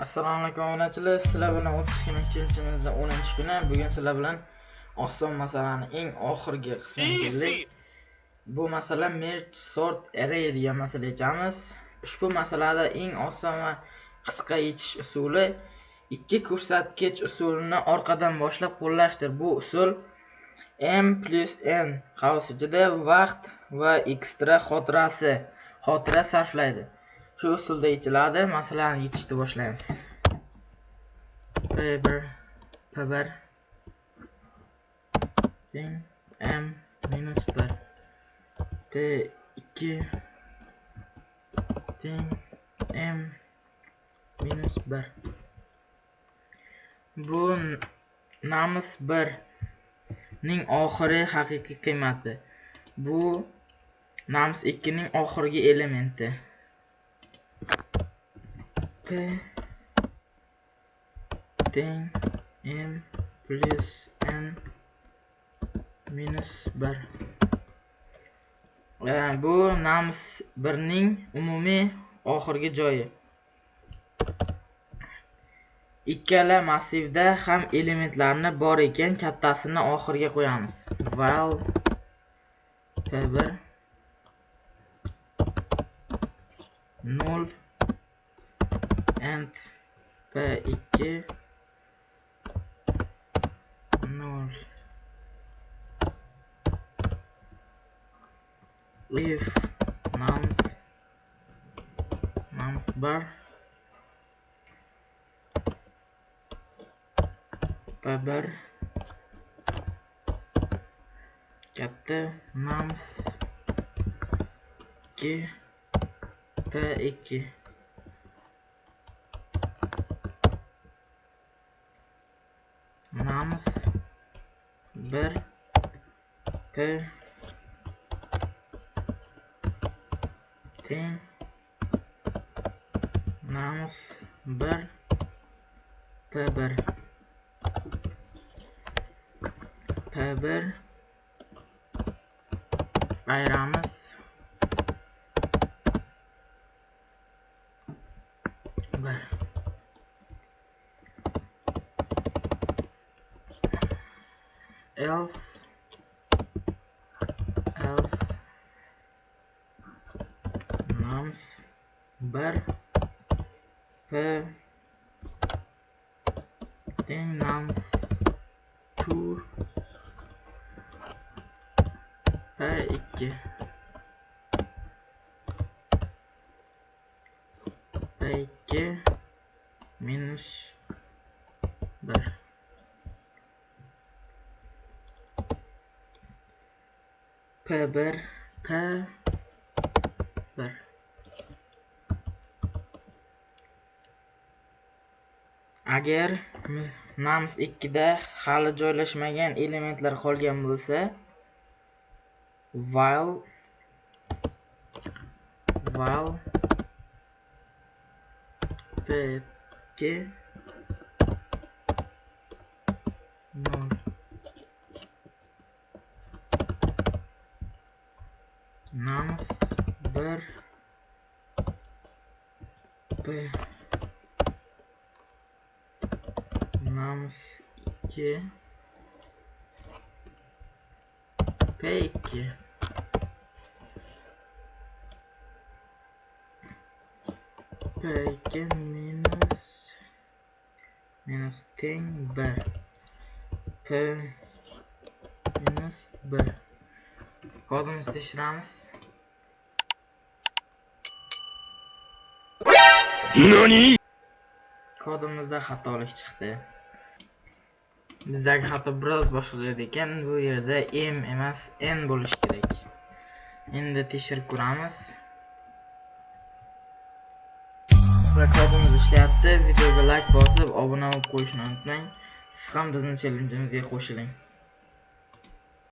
Assalomu alaykum obunachilar. Sizlar bilan 32 challenge'imizning 10-kuni. Bugun sizlar bilan oson masalani eng oxirgi qismiga keldik. Bu masala merge sort array degan masala echamiz. Ushbu masalada eng oson va qisqa yechish usuli ikki ko'rsatkich usulini orqadan boshlab qo'llashdir. Bu usul m plus n qavsichida vaqt va ekstra xotira sarflaydi. Shu usulda yechiladi. Masalani yechishni boshlaymiz. P1 teng m minus 1 P2 teng m minus 1. Bu nams 1 ning oxirgi haqiqiy qiymati. Bu nams 2 ning oxirgi elementi. P teng m plus n minus 1. Bu nams 1 ning umumiy oxirgi joyi. Ikkala massivda ham elementlarni bor ekan, kattasini oxirga qo'yamiz. While p1 0 and p2 0. If nums 1 p1 katta nums 2 p2 nums 1 p teng nums 1 p1 ayiramiz. Else nums 1 p teng nums 2 p2 minus 1 p1 Agar nums 2 da hali joylashmagan elementlar qolgan bo'lsa, while p2 0 nums 1 p nums 2 p2 p2 minus teng 1 p minus 1. Kodimizni tekshiramiz. Nani? Kodimizda xatolik chiqdi. Bizdagi xato biroz boshqa ekan. Bu yerda m emas n bo'lishi kerak. Endi tekshirib ko'ramiz. Kodimiz ishlayapti. Videoga like bosib, obuna bo'lib qo'yishni unutmang. Siz ham bizning challenge'imizga qo'shiling.